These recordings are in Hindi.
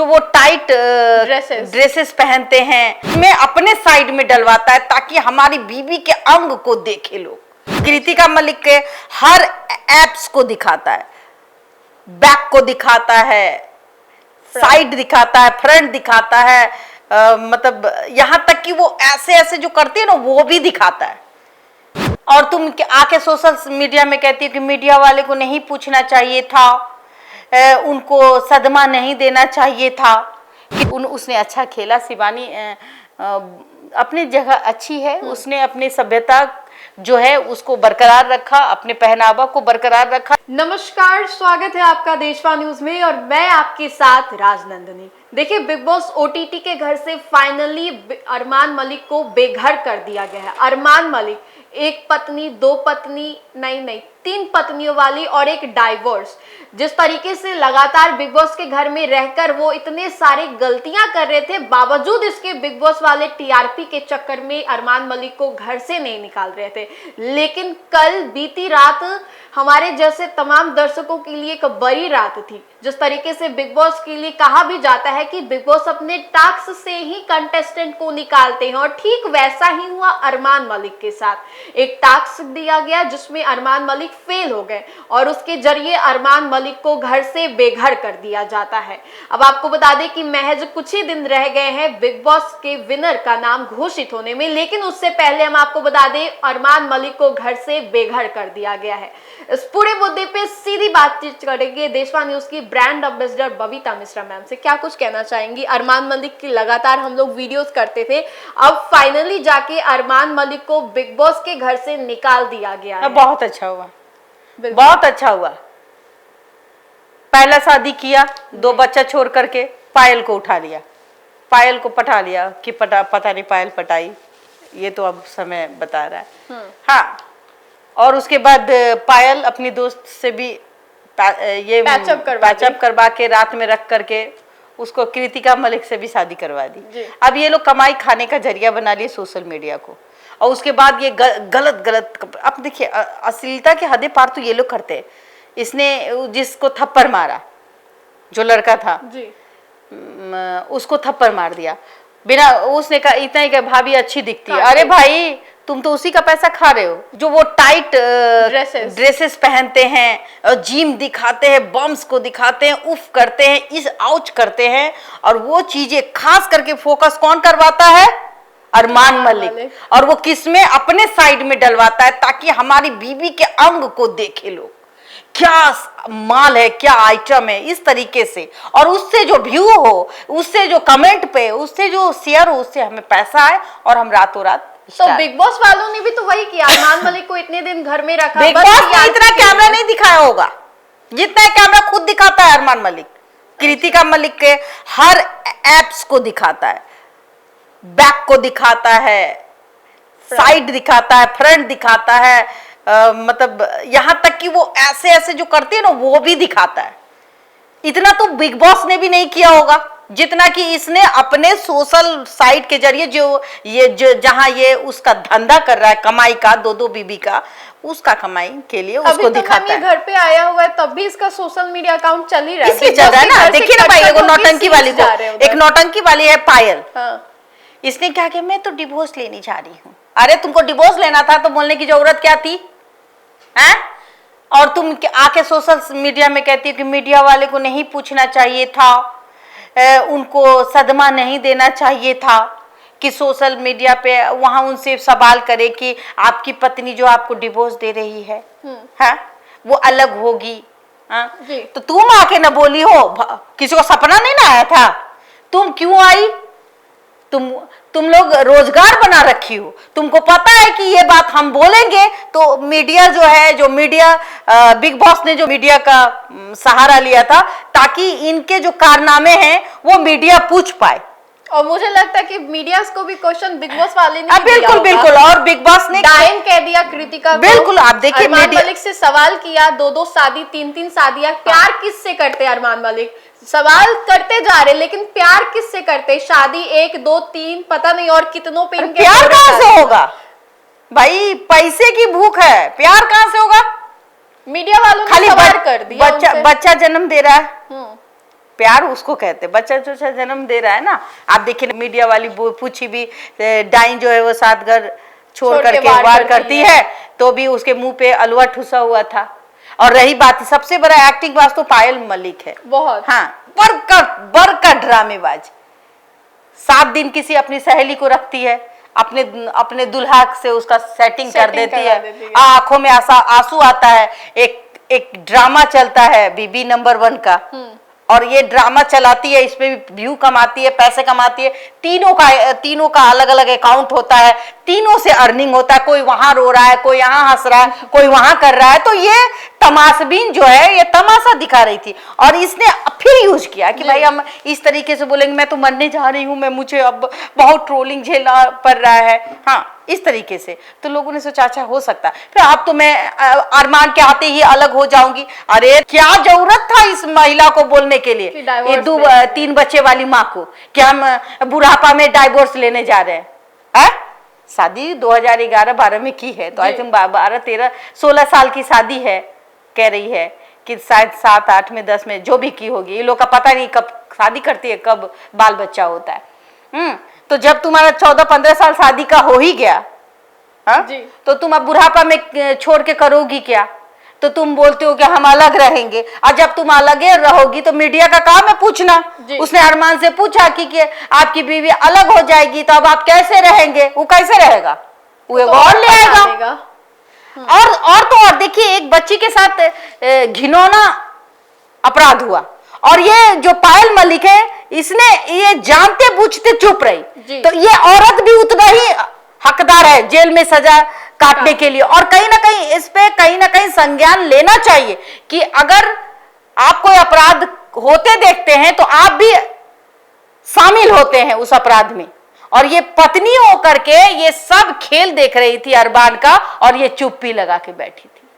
जो वो टाइट ड्रेसेस पहनते हैं, मैं अपने साइड में डलवाता है ताकि हमारी बीवी के अंग को देखे लोग। कृतिका मलिक के हर एप्स को दिखाता है, बैक को दिखाता है, साइड दिखाता है, फ्रंट दिखाता है, मतलब यहाँ तक कि वो ऐसे ऐसे जो करती है ना वो भी दिखाता है। और तुम आके सोशल मीडिया में कहती है कि मीडिया वाले को नहीं पूछना चाहिए था, उनको सदमा नहीं देना चाहिए था कि उसने अच्छा खेला। शिवानी अपनी जगह अच्छी है, उसने अपनी सभ्यता जो है उसको बरकरार रखा, अपने पहनावा को बरकरार रखा। नमस्कार, स्वागत है आपका देशवा न्यूज में और मैं आपके साथ राजनंदनी। देखिए, बिग बॉस ओटीटी के घर से फाइनली अरमान मलिक को बेघर कर दिया गया है। अरमान मलिक एक पत्नी, दो पत्नी, नहीं 3 पत्नियों वाली और एक डाइवोर्स, जिस तरीके से लगातार बिग बॉस के घर में रहकर वो इतने सारे गलतियां कर रहे थे, बावजूद इसके बिग बॉस वाले टीआरपी के चक्कर में अरमान मलिक को घर से नहीं निकाल रहे थे। लेकिन कल बीती रात हमारे जैसे तमाम दर्शकों के लिए एक बड़ी रात थी। जिस तरीके से बिग बॉस के लिए कहा भी जाता है कि बिग बॉस अपने टास्क से ही कंटेस्टेंट को निकालते हैं, और ठीक वैसा ही हुआ अरमान मलिक के साथ। एक टास्क दिया गया जिसमें अरमान मलिक फेल हो गए और उसके जरिए अरमान मलिक को घर से बेघर कर दिया जाता है। अब आपको बता दें कि महज कुछ ही दिन रह गए हैं बिग बॉस के विनर का नाम घोषित होने में, लेकिन उससे पहले हम आपको बता दें अरमान मलिक को घर से बेघर कर दिया गया है। इस पूरे मुद्दे पे सीधी बातचीत करेंगे देशवा न्यूज की brand ambassador Babita Mishra ma'am से। क्या कुछ कहना चाहेंगी? अरमान मलिक की लगातार हम लोग वीडियोस करते थे, अब फाइनली जाके अरमान मलिक को बिग बॉस के घर से निकाल दिया गया है। बहुत अच्छा हुआ, बहुत अच्छा हुआ। पहला शादी किया, 2 बच्चा छोड़ करके पायल को उठा लिया, पायल को पटा लिया कि पता नहीं पायल पटाई, ये तो अब समय बता रहा है। हाँ, और उसके बाद पायल अपनी दोस्त से भी ये पैचअप करवा के रात में रख करके उसको कृतिका मलिक से भी शादी करवा दी। अब ये लोग कमाई खाने का जरिया बना लिए सोशल मीडिया को, और उसके बाद ये गलत अब देखिए अश्लीलता के हदें पार तो ये लोग करते हैं। इसने जिसको थप्पड़ मारा, जो लड़का था जी, उसको थप्पड़ मार दिया बिना, उसने कहा इतना ही कि भाभी अच्छी दिखती है। अरे भाई, तुम तो उसी का पैसा खा रहे हो। जो वो टाइट ड्रेसेस पहनते हैं और जिम दिखाते हैं, बम्स को दिखाते हैं, उफ करते हैं, इस आउच करते हैं, और वो चीजें खास करके फोकस कौन करवाता है? अरमान मलिक। और वो किसमें? अपने साइड में डलवाता है ताकि हमारी बीवी के अंग को देखे लोग, क्या माल है, क्या आइटम है, इस तरीके से। और उससे जो व्यू हो, उससे जो कमेंट पे, उससे जो शेयर हो, उससे हमें पैसा आए और हम रातों रात। तो बिग बॉस वालों ने भी तो वही किया, अरमान मलिक को इतने दिन घर में रखा। बिग बॉस ने इतना कैमरा नहीं दिखाया होगा जितना कैमरा खुद दिखाता है अरमान मलिक। कृतिका मलिक के हर एप्स को दिखाता है, बैक को दिखाता है, साइड दिखाता है, फ्रंट दिखाता है, मतलब यहाँ तक कि वो ऐसे ऐसे जो करती है ना वो भी दिखाता है। इतना तो बिग बॉस ने भी नहीं किया होगा जितना कि इसने अपने सोशल साइट के जरिए जो जहां ये उसका धंधा कर रहा है कमाई का, 2 बीबी का, उसका कमाई के लिए उसको दिखाता है। घर पे आया हुआ है तब भी इसका सोशल मीडिया अकाउंट चल ही रहा है, इसलिए चल रहा है ना। देखिए ना भाई, एगो नौटंकी वाली को, एक नौटंकी वाली है पायल। इसने क्या किया, मैं तो डिवोर्स लेने जा रही हूँ। अरे तुमको डिवोर्स लेना था तो बोलने की जरूरत क्या थी? हैं? और तुम आके सोशल मीडिया में कहती है कि मीडिया वाले को नहीं पूछना चाहिए था, उनको सदमा नहीं देना चाहिए था कि सोशल मीडिया पे वहां उनसे सवाल करे कि आपकी पत्नी जो आपको डिवोर्स दे रही है वो अलग होगी। तो तुम आके न बोली हो, किसी को सपना नहीं ना आया था? तुम क्यों आई? तुम लोग रोजगार बना रखी हो, तुमको पता है कि ये बात हम बोलेंगे तो मीडिया जो है, जो मीडिया बिग बॉस ने जो मीडिया का सहारा लिया था ताकि इनके जो कारनामे हैं वो मीडिया पूछ पाए। और मुझे लगता है कि मीडिया को भी क्वेश्चन बिग बॉस वाले ने बिल्कुल, और बिग बॉस ने डायन कह दिया कृतिका को। बिल्कुल, आप देखिए अरमान मलिक से सवाल किया, 2 शादी, 3 शादियां, प्यार किससे करते अरमान मलिक? सवाल करते जा रहे, लेकिन प्यार किससे करते? शादी 1, 2, 3 पता नहीं और कितनों पे इनके प्यार कहां से होगा भाई? पैसे की भूख है, प्यार कहां से होगा? मीडिया वालों ने खाली सवाल कर दिया, बच्चा जन्म दे रहा है, प्यार उसको कहते हैं। बच्चा जो जन्म दे रहा है ना, आप देखिए मीडिया वाली पूछी भी, डाइन जो है वो 7 घर छोड़ करके वार करती है, तो भी उसके मुंह पे अलवा ठुसा हुआ था। और रही बात, सबसे बड़ा एक्टिंग बाज तो पायल मलिक है, बहुत। हाँ, बरका ड्रामेबाज। 7 दिन किसी अपनी सहेली को रखती है, अपने दुल्हा से उसका सेटिंग कर देती है, आंखों में आंसू आता है, एक ड्रामा चलता है बीबी नंबर 1 का, और ये ड्रामा चलाती है, इसमें भी व्यू कमाती है, पैसे कमाती है। तीनों का अलग अलग अकाउंट होता है, तीनों से अर्निंग होता है, कोई वहां रो रहा है, कोई यहाँ हंस रहा है, कोई वहां कर रहा है। तो ये तमाशबीन जो है ये तमाशा दिखा रही थी, और इसने फिर यूज किया कि भाई हम इस तरीके से बोलेंगे, मैं तो मरने जा रही हूँ, मुझे अब बहुत ट्रोलिंग झेलना पड़ रहा है, हाँ, इस तरीके से। तो लोगों ने सोचा अच्छा हो सकता है, फिर अब तो मैं अरमान के आते ही अलग हो जाऊंगी। अरे क्या जरूरत था इस महिला को बोलने के लिए, ये 3 बच्चे वाली माँ को, कि हम बुढ़ापा में डाइवोर्स लेने जा रहे हैं। शादी 2011-12 में की है, तो आई थिंक 12-13-16 साल की शादी है, कह रही है कि शायद 7-8 में 10 में जो भी की होगी। ये लोग का पता नहीं कब शादी करती है, कब बाल बच्चा होता है। तो जब तुम्हारा 14-15 साल शादी का हो ही गया, तो तुम अब बुढ़ापा में छोड़ के करोगी क्या? तो तुम बोलते हो कि हम अलग रहेंगे, और जब तुम अलग रहोगी तो मीडिया का काम है पूछना। उसने अरमान से पूछा कि आपकी बीवी अलग हो जाएगी तो अब आप कैसे रहेंगे? वो कैसे रहेगा? वो एक और ले आएगा। और तो और देखिए, एक बच्ची के साथ घिनौना अपराध हुआ, और ये जो पायल मलिक है, इसने ये जानते बूझते चुप रही, तो ये औरत भी उतना ही हकदार है जेल में सजा काटने के लिए। और कहीं ना कहीं इस पे कहीं ना कहीं संज्ञान लेना चाहिए कि अगर आप कोई अपराध होते देखते हैं तो आप भी शामिल होते हैं उस अपराध में। और ये पत्नी होकर के ये सब खेल देख रही थी अरबान का, और ये चुप्पी लगा के बैठी थी।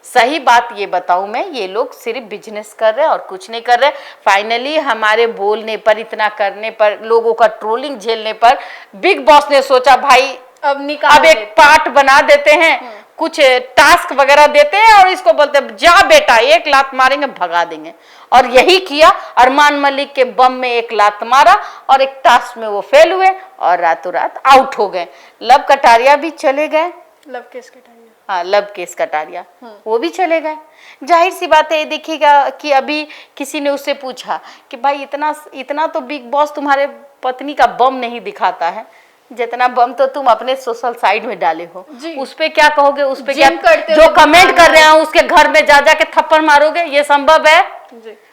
सही बात ये बताऊं मैं, ये लोग सिर्फ बिजनेस कर रहे हैं और कुछ नहीं कर रहे। फाइनली हमारे बोलने पर, इतना करने पर, लोगों का ट्रोलिंग झेलने पर बिग बॉस ने सोचा भाई अब एक पार्ट बना देते हैं, कुछ टास्क वगैरह देते हैं, और इसको बोलते हैं जा बेटा, एक लात मारेंगे भगा देंगे। और यही किया, अरमान मलिक के बम में एक लात मारा, और एक टास्क में वो फेल हुए और रातों रात आउट हो गए। लव कटारिया भी चले गए, लव केस कटारिया, हाँ, लव केस कटारिया, वो भी चले गए। जाहिर सी बात है, देखिएगा कि अभी किसी ने उससे पूछा कि भाई इतना तो बिग बॉस तुम्हारे पत्नी का बम नहीं दिखाता है, जितना बम तो तुम अपने सोशल साइड में डाले हो, उस पे क्या कहोगे? उस पे क्या जो कमेंट कर रहे हैं उसके घर में जा के थप्पड़ मारोगे? ये संभव है?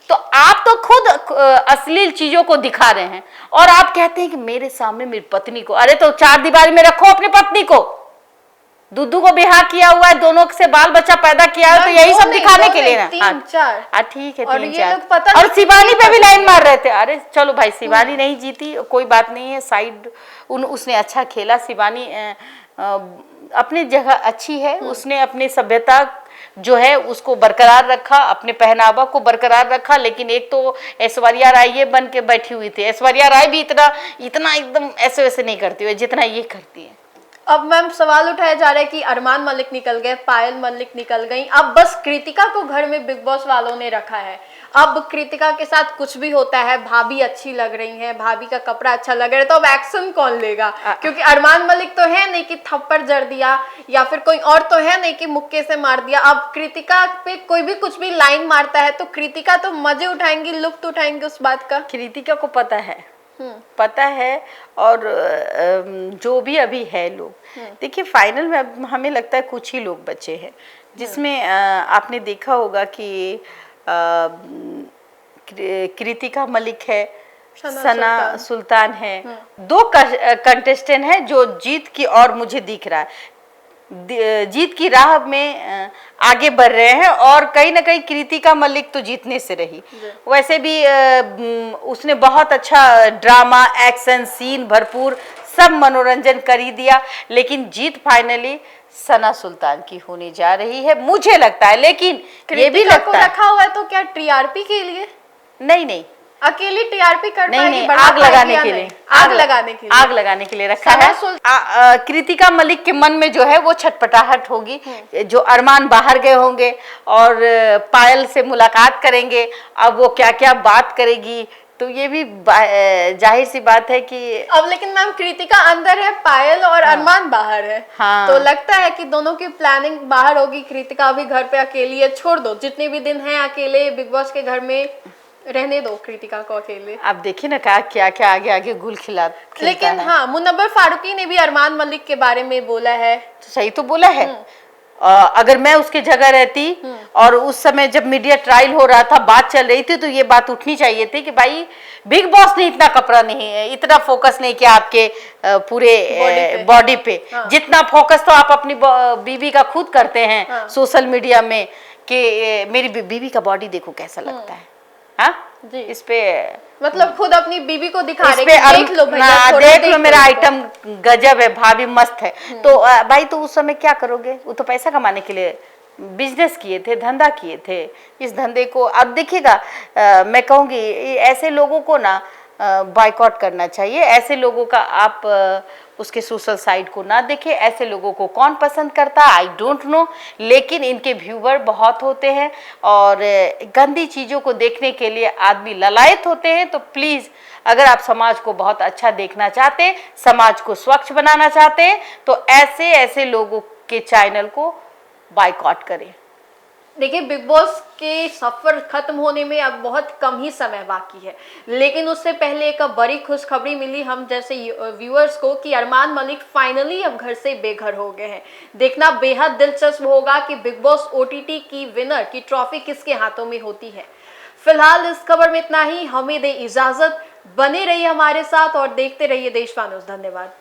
तो आप तो खुद अश्लील चीजों को दिखा रहे हैं, और आप कहते हैं कि मेरे सामने मेरी पत्नी को, अरे तो 4 दीवारी में रखो अपनी पत्नी को। दुद्दू को बिहार किया हुआ है, दोनों से बाल बच्चा पैदा किया है, तो यही सब दिखाने के लिए ना। 3-4 ठीक है, 3-4। और शिवानी पे भी लाइन मार रहे थे। अरे चलो भाई, शिवानी नहीं जीती, कोई बात नहीं है, साइड उसने अच्छा खेला। शिवानी अपनी जगह अच्छी है, उसने अपनी सभ्यता जो है उसको बरकरार रखा, अपने पहनावा को बरकरार रखा। लेकिन एक तो ऐश्वर्या राय ये बन के बैठी हुई थी, ऐश्वर्या राय भी इतना एकदम ऐसे वैसे नहीं करती है जितना ये करती है। अब मैम सवाल उठाया जा रहा है कि अरमान मलिक निकल गए, पायल मलिक निकल गई, अब बस कृतिका को घर में बिग बॉस वालों ने रखा है। अब कृतिका के साथ कुछ भी होता है, भाभी अच्छी लग रही है, भाभी का कपड़ा अच्छा लग रहा है, तो अब एक्शन कौन लेगा? क्योंकि अरमान मलिक तो है नहीं कि थप्पड़ जड़ दिया, या फिर कोई और तो है नहीं कि मुक्के से मार दिया। अब कृतिका पे कोई भी कुछ भी लाइन मारता है तो कृतिका तो मजे उठाएंगी, लुत्फ उठाएंगी उस बात का। कृतिका को पता है, और जो भी अभी है लोग, देखिए फाइनल में हमें लगता है कुछ ही लोग बचे हैं, जिसमें आपने देखा होगा कि कृतिका मलिक है, सना सुल्तान है, 2 कंटेस्टेंट हैं जो जीत की और मुझे दिख रहा है जीत की राह में आगे बढ़ रहे हैं। और कहीं ना कहीं कृतिका मलिक तो जीतने से रही, वैसे भी उसने बहुत अच्छा ड्रामा, एक्शन सीन भरपूर सब मनोरंजन कर ही दिया। लेकिन जीत फाइनली सना सुल्तान की होने जा रही है, मुझे लगता है। लेकिन ये भी लगता है रखा हुआ है तो क्या टीआरपी के लिए? नहीं, अकेली टीआरपी कर नहीं पाएगी, नहीं, बढ़ा आग लगाने पाएगी या के लिए, नहीं? आग लगाने के लिए, आग लगाने के लिए रखा सना है। कृतिका मलिक के मन में जो है वो छटपटाहट होगी, जो अरमान बाहर गए होंगे और पायल से मुलाकात करेंगे, अब वो क्या क्या बात करेगी, तो ये भी जाहिर सी बात है कि अब लेकिन मैम कृतिका अंदर है, पायल और अरमान बाहर है। हाँ। तो लगता है कि दोनों की प्लानिंग बाहर होगी, कृतिका अभी घर पे अकेली है, छोड़ दो जितने भी दिन हैं अकेले बिग बॉस के घर में रहने दो कृतिका को अकेले। आप देखिए ना क्या क्या आगे आगे गुल खिलता लेकिन है। हाँ, मुनव्वर फारूकी ने भी अरमान मलिक के बारे में बोला है। तो सही तो बोला है। अगर मैं उसके जगह रहती और उस समय जब मीडिया ट्रायल हो रहा था, बात चल रही थी, तो ये बात उठनी चाहिए थी कि भाई बिग बॉस ने इतना कपड़ा नहीं है, इतना फोकस नहीं किया आपके पूरे बॉडी पे। हाँ। जितना फोकस तो आप अपनी बीवी का खुद करते हैं। हाँ। सोशल मीडिया में कि मेरी बीवी का बॉडी देखो कैसा लगता है। हाँ जी। इस पे मतलब खुद अपनी बीवी को दिखा इस रहे पे कि देख लो भैया, थोड़ा देख लो मेरा इसको। आइटम गजब है, भाभी मस्त है। तो भाई तो उस समय क्या करोगे, वो तो पैसा कमाने के लिए बिजनेस किए थे, धंधा किए थे। इस धंधे को अब देखिएगा, मैं कहूँगी ऐसे लोगों को ना बायकॉट करना चाहिए। ऐसे लोगों का आप उसके सोशल साइट को ना देखें। ऐसे लोगों को कौन पसंद करता है आई डोंट नो, लेकिन इनके व्यूवर बहुत होते हैं और गंदी चीज़ों को देखने के लिए आदमी ललायत होते हैं। तो प्लीज़ अगर आप समाज को बहुत अच्छा देखना चाहते हैं, समाज को स्वच्छ बनाना चाहते हैं, तो ऐसे लोगों के चैनल को बायकॉट करें। देखिए बिग बॉस के सफर खत्म होने में अब बहुत कम ही समय बाकी है, लेकिन उससे पहले एक बड़ी खुशखबरी मिली हम जैसे व्यूअर्स को कि अरमान मलिक फाइनली अब घर से बेघर हो गए हैं। देखना बेहद दिलचस्प होगा कि बिग बॉस ओटीटी की विनर की ट्रॉफी किसके हाथों में होती है। फिलहाल इस खबर में इतना ही, हमें दे इजाजत, बने रहिए हमारे साथ और देखते रहिए देशवा न्यूज़। धन्यवाद।